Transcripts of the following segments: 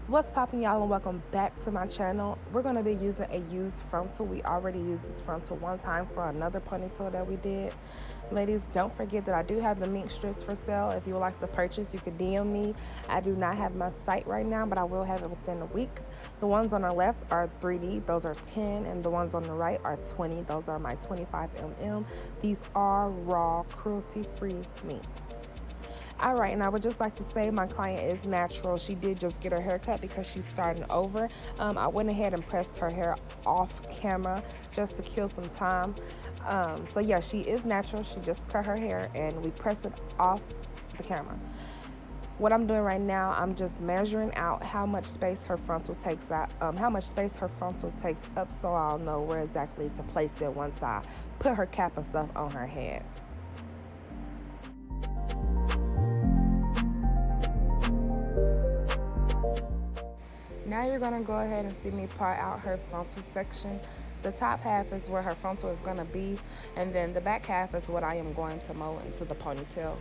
What's poppin', y'all, and welcome back to my channel. We're going to be using a used frontal. We already used this frontal one time for another ponytail that we did. Ladies, don't forget that I do have the mink strips for sale. If you would like to purchase, you can DM me. I do not have my site right now, but I will have it within a week. The ones on the left are 3D. Those are 10, and the ones on the right are 20. Those are my 25mm. These are raw, cruelty-free minks. All right, and I would just like to say my client is natural. She did just get her hair cut because she's starting over. I went ahead and pressed her hair off camera just to kill some time. So yeah, she is natural. She just cut her hair and we pressed it off the camera. What I'm doing right now, I'm just measuring out how much space her frontal takes out, up, so I'll know where exactly to place it once I put her cap and stuff on her head. Now you're going to go ahead and see me part out her frontal section. The top half is where her frontal is going to be, and then the back half is what I am going to mow into the ponytail.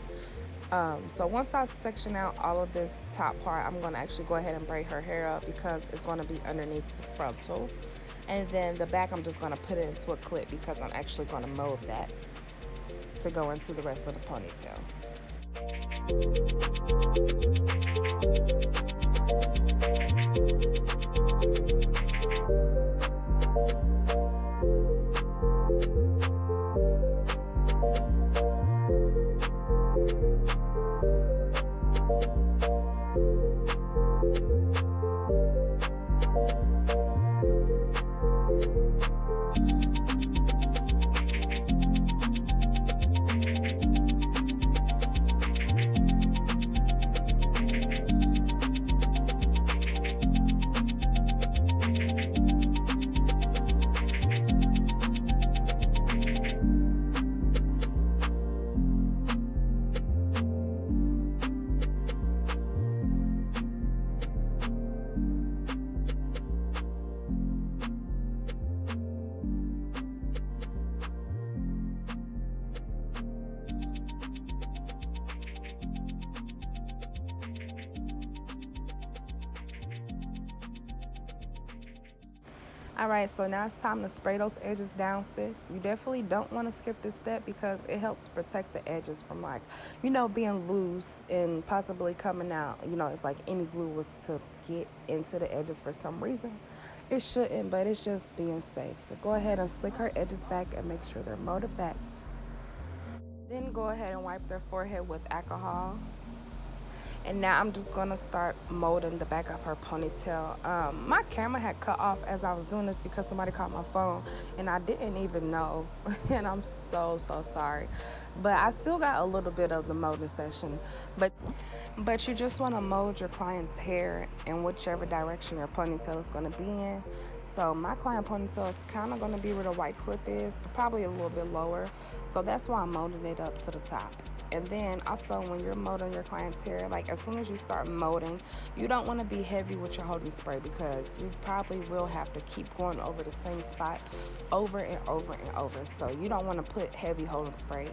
So once I section out all of this top part, I'm going to actually go ahead and braid her hair up because it's going to be underneath the frontal. And then the back, I'm just going to put it into a clip because I'm actually going to mold that to go into the rest of the ponytail. All right, so now it's time to spray those edges down, sis. You definitely don't want to skip this step because it helps protect the edges from, like, being loose and possibly coming out. If like any glue was to get into the edges for some reason, it shouldn't, but it's just being safe. So go ahead and slick her edges back and make sure they're molded back. Then go ahead and wipe their forehead with alcohol. And now I'm just going to start molding the back of her ponytail. My camera had cut off as I was doing this because somebody called my phone and I didn't even know. And I'm so sorry. But I still got a little bit of the molding session. But you just want to mold your client's hair in whichever direction your ponytail is going to be in. So my client ponytail is kind of going to be where the white clip is, but probably a little bit lower. So that's why I'm molding it up to the top. And then also when you're molding your client's hair, like as soon as you start molding, you don't want to be heavy with your holding spray because you probably will have to keep going over the same spot over and over and over. So you don't want to put heavy holding spray,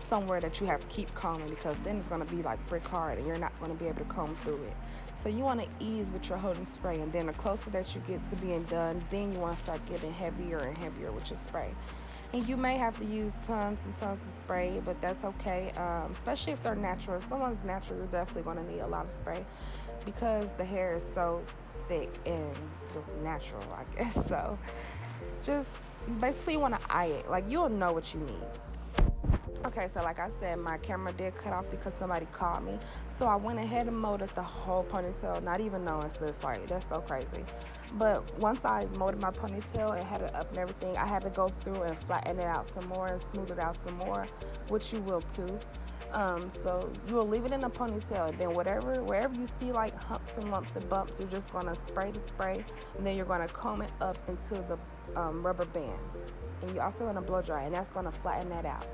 somewhere that you have to keep combing because then it's going to be like brick hard and you're not going to be able to comb through it. So you want to ease with your holding spray, and then the closer that you get to being done, then you want to start getting heavier and heavier with your spray. And you may have to use tons and tons of spray, but that's okay, especially if they're natural. If someone's natural, you're definitely going to need a lot of spray because the hair is so thick and just natural, I guess. So just basically want to eye it. Like, you'll know what you need. Okay, so like I said, my camera did cut off because somebody called me. So I went ahead and molded the whole ponytail, not even knowing, sis. Like, that's so crazy. But once I molded my ponytail and had it up and everything, I had to go through and flatten it out some more and smooth it out some more, which you will too. So you will leave it in a ponytail, and then wherever you see like humps and lumps and bumps, you're just gonna spray the spray, and then you're gonna comb it up into the rubber band, and you're also gonna blow dry, and that's gonna flatten that out.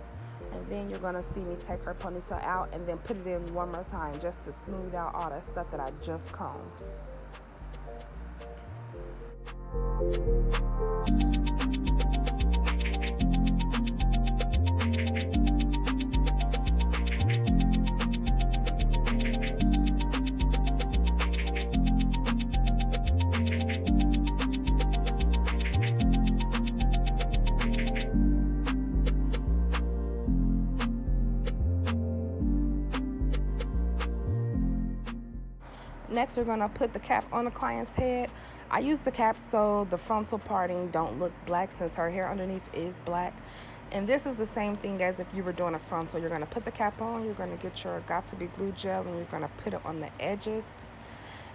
And then you're gonna see me take her ponytail out and then put it in one more time just to smooth out all that stuff that I just combed. Next, we're gonna put the cap on the client's head. I use the cap so the frontal parting don't look black since her hair underneath is black. And this is the same thing as if you were doing a frontal. You're gonna put the cap on, you're gonna get your got-to-be glue gel, and you're gonna put it on the edges.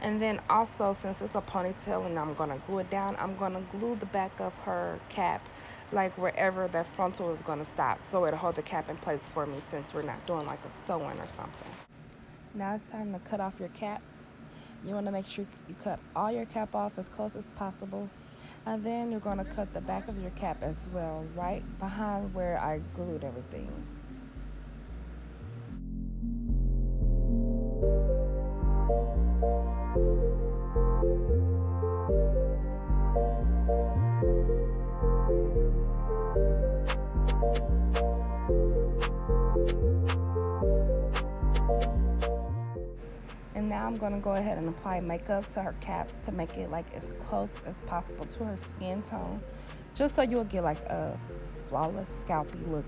And then also, since it's a ponytail and I'm gonna glue it down, I'm gonna glue the back of her cap like wherever that frontal is gonna stop, so it'll hold the cap in place for me since we're not doing like a sew-in or something. Now it's time to cut off your cap. You want to make sure you cut all your cap off as close as possible. And then you're going to cut the back of your cap as well, right behind where I glued everything. And now I'm going to go ahead and apply makeup to her cap to make it like as close as possible to her skin tone, just so you'll get like a flawless scalpy look.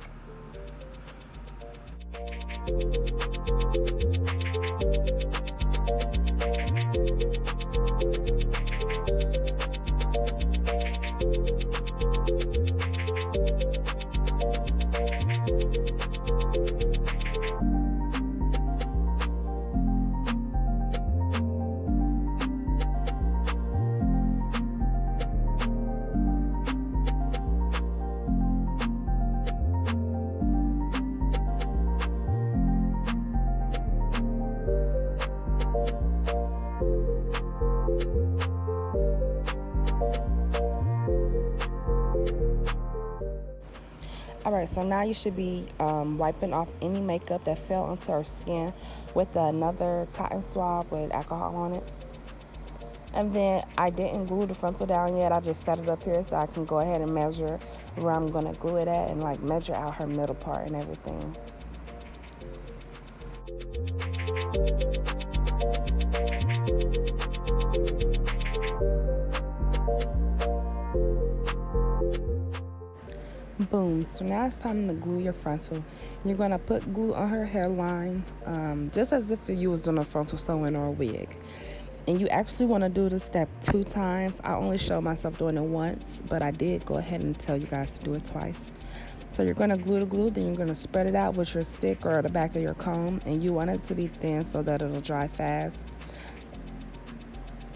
Alright, so now you should be wiping off any makeup that fell onto her skin with another cotton swab with alcohol on it. And then I didn't glue the frontal down yet. I just set it up here so I can go ahead and measure where I'm going to glue it at and like measure out her middle part and everything. Boom. So now it's time to glue your frontal. You're going to put glue on her hairline, just as if you was doing a frontal sew-in or a wig. And you actually want to do this step 2 times. I only showed myself doing it once, but I did go ahead and tell you guys to do it twice. So you're going to glue the glue, then you're going to spread it out with your stick or the back of your comb, and you want it to be thin so that it'll dry fast.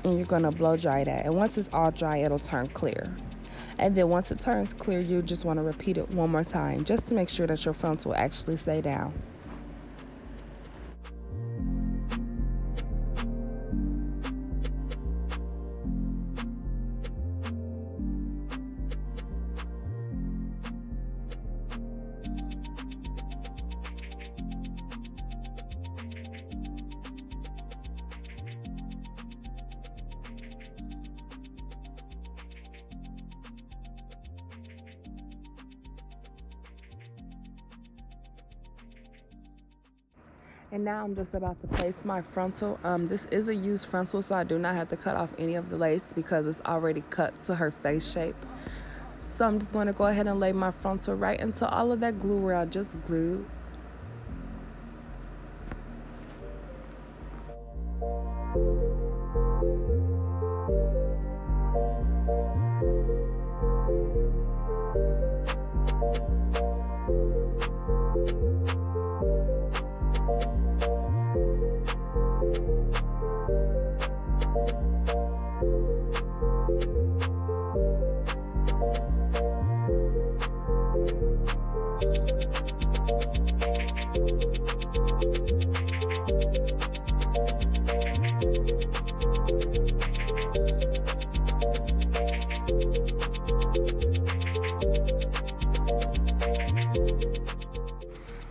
And you're going to blow dry that. And once it's all dry, it'll turn clear. And then once it turns clear, you just want to repeat it one more time just to make sure that your frontal will actually stay down. And now I'm just about to place my frontal. This is a used frontal, so I do not have to cut off any of the lace because it's already cut to her face shape. So I'm just going to go ahead and lay my frontal right into all of that glue where I just glued.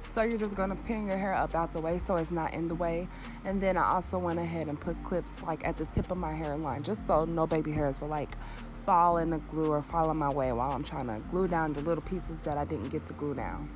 So you're just going to pin your hair up out the way so it's not in the way. And then I also went ahead and put clips like at the tip of my hairline just so no baby hairs will like fall in the glue or fall in my way while I'm trying to glue down the little pieces that I didn't get to glue down.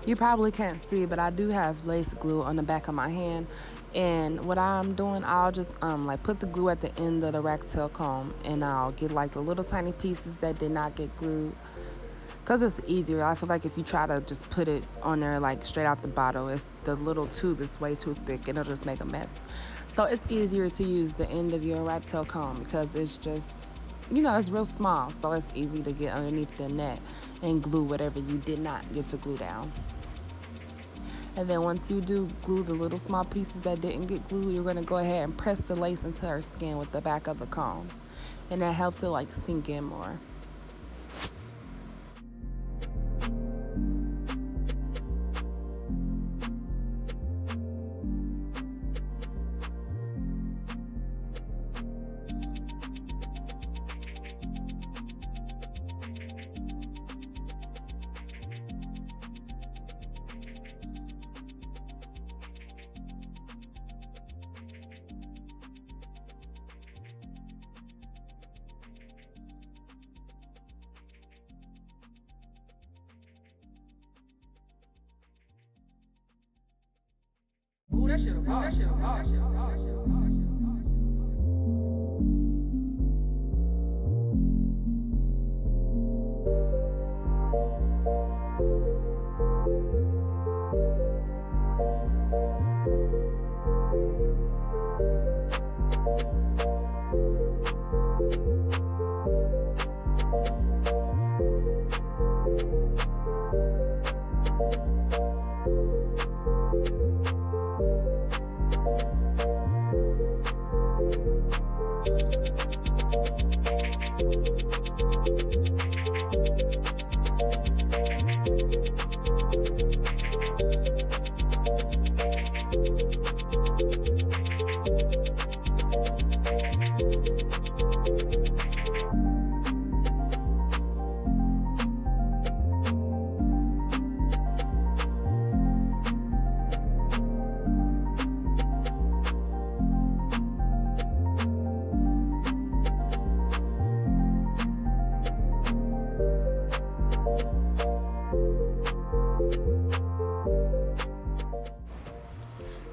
You probably can't see, but I do have lace glue on the back of my hand. And what I'm doing, I'll just like put the glue at the end of the rat tail comb, and I'll get like the little tiny pieces that did not get glued. Because it's easier. I feel like if you try to just put it on there like straight out the bottle, the little tube is way too thick and it'll just make a mess. So it's easier to use the end of your rat tail comb because it's just, it's real small. So it's easy to get underneath the net and glue whatever you did not get to glue down. And then once you do glue the little small pieces that didn't get glued, you're going to go ahead and press the lace into her skin with the back of the comb. And that helps it like sink in more. Ooh, that shit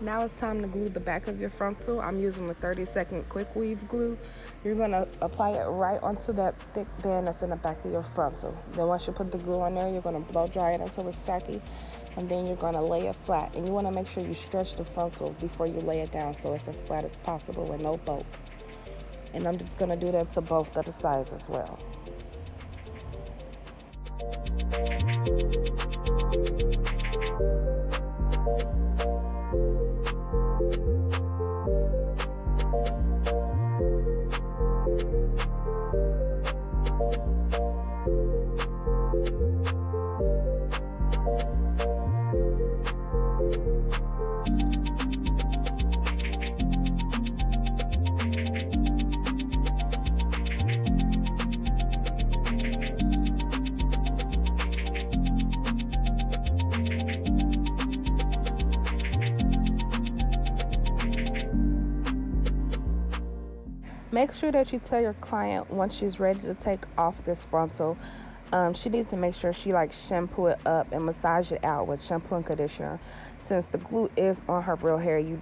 Now it's time to glue the back of your frontal. I'm using the 30-second quick weave glue. You're going to apply it right onto that thick band that's in the back of your frontal. Then once you put the glue on there, you're going to blow dry it until it's tacky, and then you're going to lay it flat. And you want to make sure you stretch the frontal before you lay it down so it's as flat as possible with no bulk. And I'm just going to do that to both of the sides as well. Make sure that you tell your client once she's ready to take off this frontal, she needs to make sure she shampoo it up and massage it out with shampoo and conditioner. Since the glue is on her real hair, you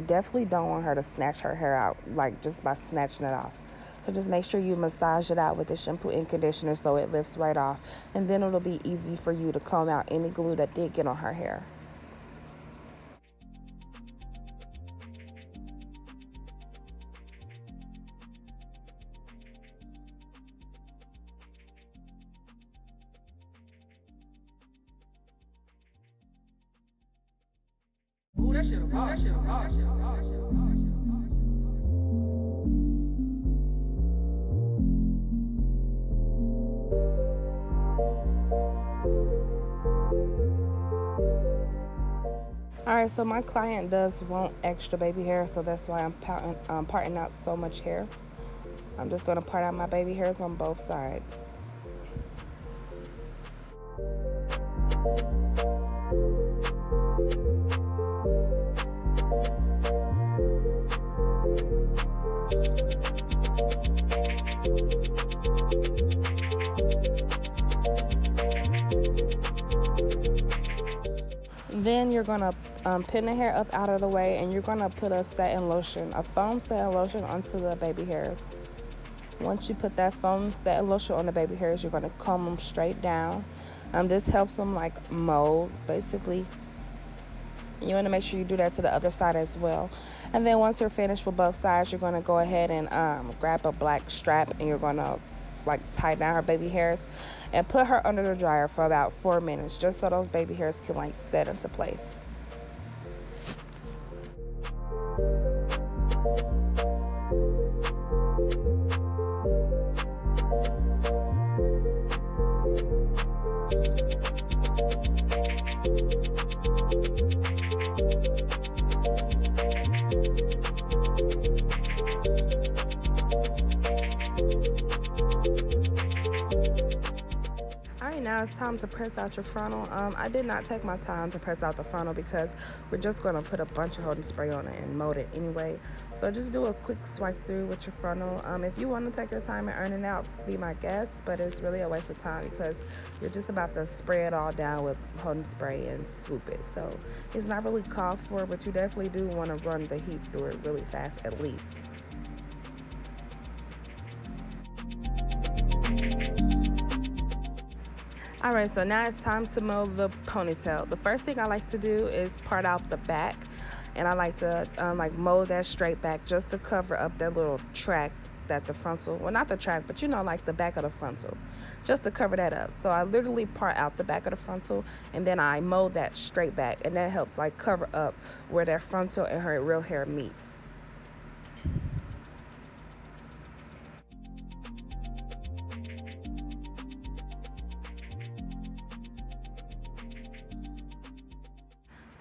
definitely don't want her to snatch her hair out just by snatching it off. So just make sure you massage it out with the shampoo and conditioner so it lifts right off, and then it'll be easy for you to comb out any glue that did get on her hair. Ooh, that shit Alright, so my client does want extra baby hair, so that's why I'm parting out so much hair. I'm just going to part out my baby hairs on both sides. Then you're gonna pin the hair up out of the way, and you're gonna put a foam satin lotion onto the baby hairs. Once you put that foam satin lotion on the baby hairs, you're gonna comb them straight down. This helps them like mold, basically. You want to make sure you do that to the other side as well. And then once you're finished with both sides, you're going to go ahead and grab a black strap, and you're going to like tie down her baby hairs and put her under the dryer for about 4 minutes, just so those baby hairs can like set into place. Now it's time to press out your frontal. I did not take my time to press out the frontal because we're just going to put a bunch of holding spray on it and mold it anyway. So just do a quick swipe through with your frontal. If you want to take your time and earn it out, be my guest, but it's really a waste of time because you're just about to spray it all down with holding spray and swoop it. So it's not really called for, but you definitely do want to run the heat through it really fast at least. Alright, so now it's time to mold the ponytail. The first thing I like to do is part out the back, and I like to mold that straight back just to cover up that little track that the frontal, well, not the track, but like the back of the frontal, just to cover that up. So I literally part out the back of the frontal, and then I mold that straight back, and that helps like cover up where that frontal and her real hair meets.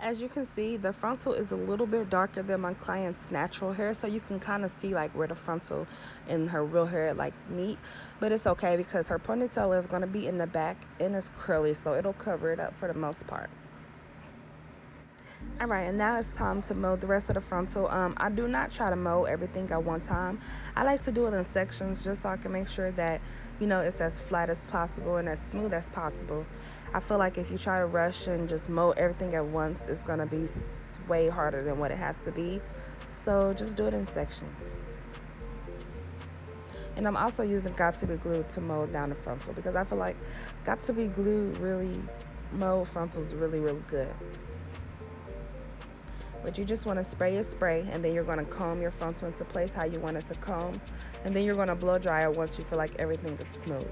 As you can see, the frontal is a little bit darker than my client's natural hair, so you can kind of see like where the frontal and her real hair like meet, but it's okay because her ponytail is going to be in the back and it's curly, so it'll cover it up for the most part. Alright, and now it's time to mold the rest of the frontal. I do not try to mold everything at one time. I like to do it in sections just so I can make sure that, it's as flat as possible and as smooth as possible. I feel like if you try to rush and just mold everything at once, it's going to be way harder than what it has to be. So just do it in sections. And I'm also using Got To Be Glue to mold down the frontal because I feel like Got To Be Glue really mold frontals really, really good. But you just want to spray your spray, and then you're going to comb your frontal into place how you want it to comb. And then you're going to blow dry it once you feel like everything is smooth.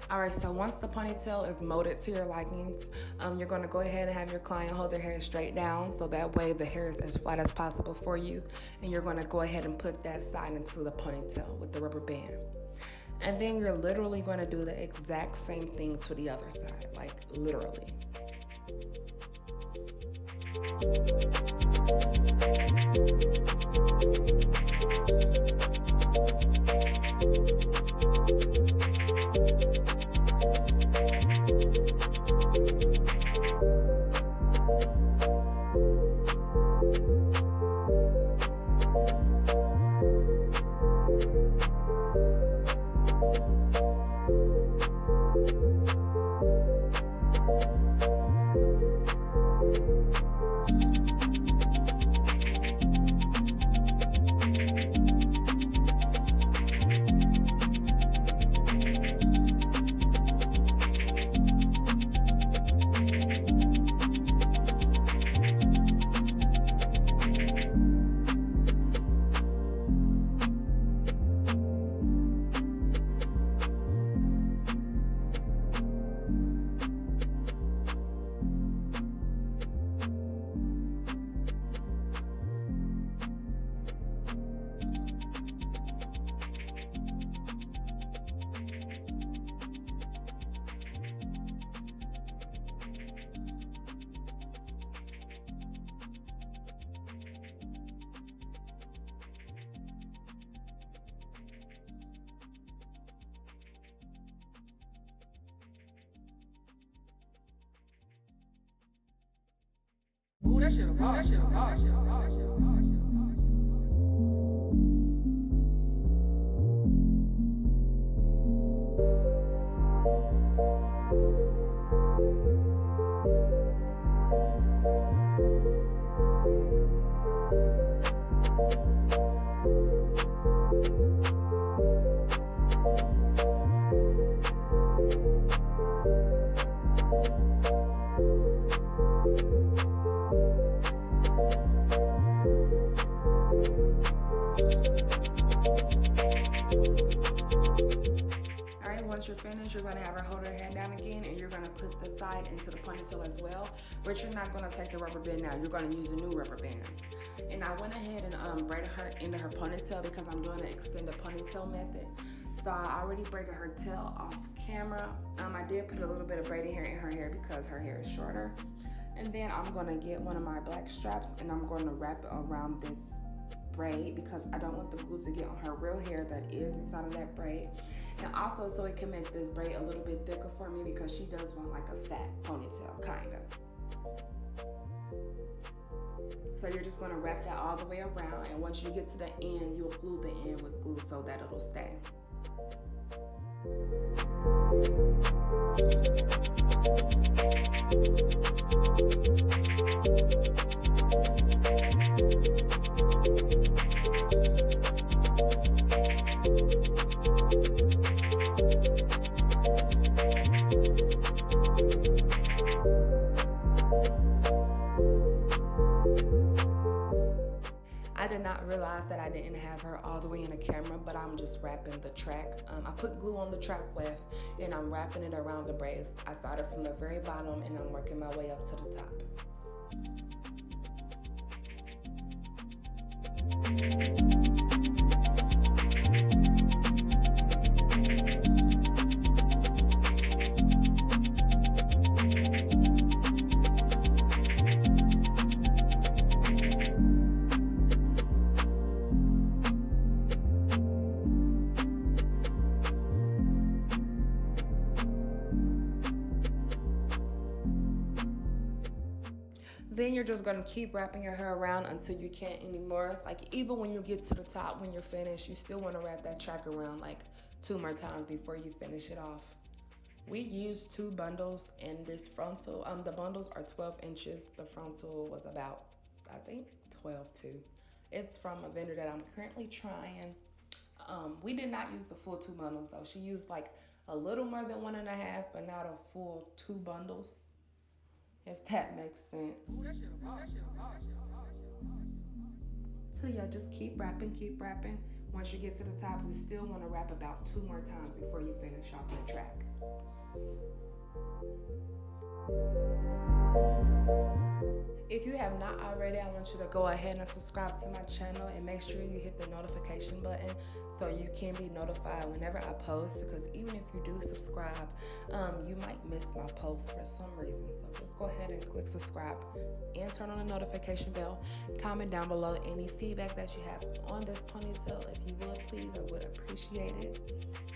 Alright, so once the ponytail is molded to your likings, you're going to go ahead and have your client hold their hair straight down so that way the hair is as flat as possible for you. And you're going to go ahead and put that side into the ponytail with the rubber band. And then you're literally going to do the exact same thing to the other side, like literally. that shit a vibe. That shit a vibe. That shit a vibe. That shit a vibe. Once you're finished, you're going to have her hold her hand down again, and you're going to put the side into the ponytail as well, but you're not going to take the rubber band now. You're going to use a new rubber band. And I went ahead and braided her into her ponytail because I'm doing the extended ponytail method. So I already braided her tail off camera. I did put a little bit of braiding hair in her hair because her hair is shorter. And then I'm going to get one of my black straps and I'm going to wrap it around this braid because I don't want the glue to get on her real hair that is inside of that braid. And also so it can make this braid a little bit thicker for me because she does want like a fat ponytail, kind of. So you're just going to wrap that all the way around, and once you get to the end, you'll glue the end with glue so that it'll stay. I did not realize that I didn't have her all the way in the camera, but I'm just wrapping the track. I put glue on the track left and I'm wrapping it around the braids. I started from the very bottom and I'm working my way up to the top. Then you're just gonna keep wrapping your hair around until you can't anymore. Like even when you get to the top, when you're finished, you still wanna wrap that track around like 2 more times before you finish it off. We used 2 bundles in this frontal. The bundles are 12 inches. The frontal was about, I think, 12 too. It's from a vendor that I'm currently trying. We did not use the full 2 bundles though. She used like a little more than 1.5, but not a full 2 bundles. If that makes sense. Ooh, that shit a vibe. That shit a vibe. That shit a vibe. So yeah, just keep wrapping, keep wrapping. Once you get to the top, you still want to wrap about 2 more times before you finish off your track. If you have not already, I want you to go ahead and subscribe to my channel and make sure you hit the notification button so you can be notified whenever I post, because even if you do subscribe, you might miss my post for some reason. So just go ahead and click subscribe and turn on the notification bell. Comment down below any feedback that you have on this ponytail. If you would, please, I would appreciate it.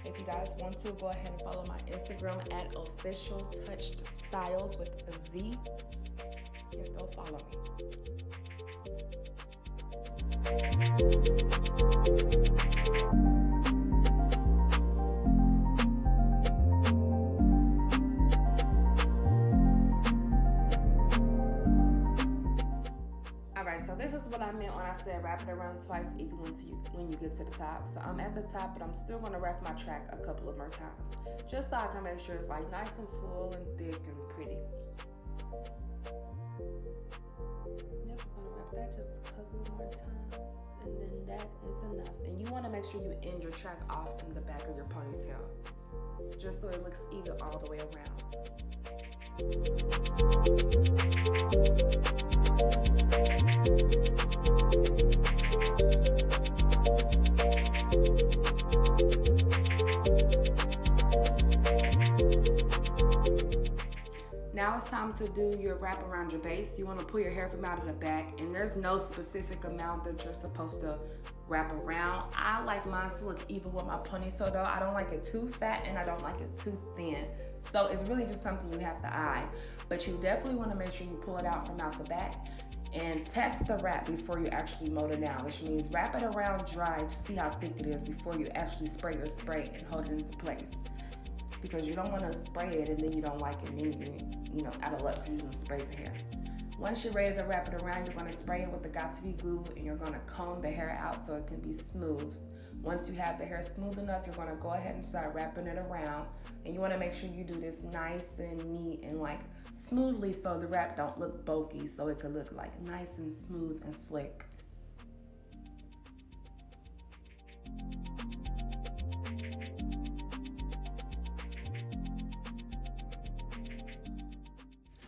If you guys want to, go ahead and follow my Instagram at officialtouchedstyles with a Z. Yeah, go follow me. Alright, so this is what I meant when I said wrap it around twice even when you get to the top. So I'm at the top, but I'm still going to wrap my track a couple of more times, just so I can make sure it's like nice and full and thick and pretty. Yep, I'm gonna wrap that just a couple of more times, and then that is enough. And you want to make sure you end your track off in the back of your ponytail, just so it looks even all the way around. Now it's time to do your wrap around your base. You want to pull your hair from out of the back, and there's no specific amount that you're supposed to wrap around. I like mine to look even with my ponytail though. I don't like it too fat and I don't like it too thin. So it's really just something you have to eye. But you definitely want to make sure you pull it out from out the back. And test the wrap before you actually mold it down, which means wrap it around dry to see how thick it is before you actually spray your spray and hold it into place. Because you don't want to spray it and then you don't like it, and then you know, out of luck because you didn't spray the hair. Once you're ready to wrap it around, you're going to spray it with the Got2b glue, and you're going to comb the hair out so it can be smooth. Once you have the hair smooth enough, you're going to go ahead and start wrapping it around. And you want to make sure you do this nice and neat and like smoothly so the wrap don't look bulky, so it could look like nice and smooth and slick.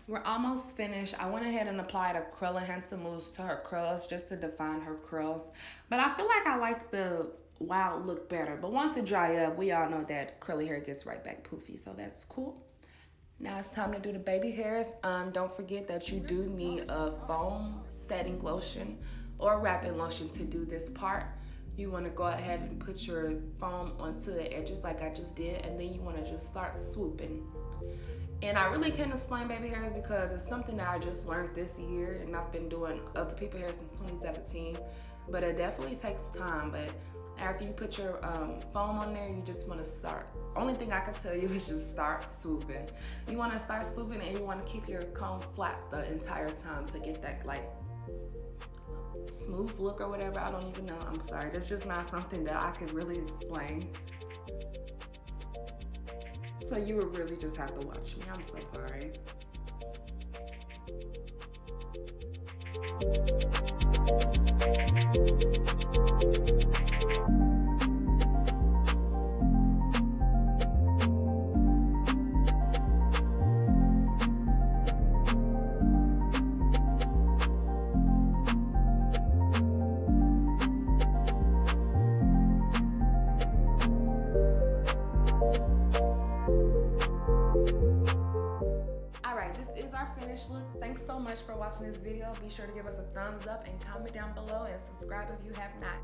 We're almost finished. I went ahead and applied a curl enhancer mousse to her curls just to define her curls. But I feel like I like the wild look better. But once it dry up, we all know that curly hair gets right back poofy, so that's cool. Now it's time to do the baby hairs. Don't forget that you do need a foam setting lotion or wrapping lotion to do this part. You want to go ahead and put your foam onto the edges like I just did, and then you want to just start swooping. And I really can't explain baby hairs because it's something that I just learned this year, and I've been doing other people's hair since 2017, but it definitely takes time. But after you put your foam on there, you just want to start. Only thing I can tell you is just start swooping. You want to start swooping, and you want to keep your comb flat the entire time to get that like smooth look or whatever. I don't even know. I'm sorry. That's just not something that I could really explain. So you would really just have to watch me. I'm so sorry. Finished look. Thanks so much for watching this video. Be sure to give us a thumbs up and comment down below and subscribe if you have not.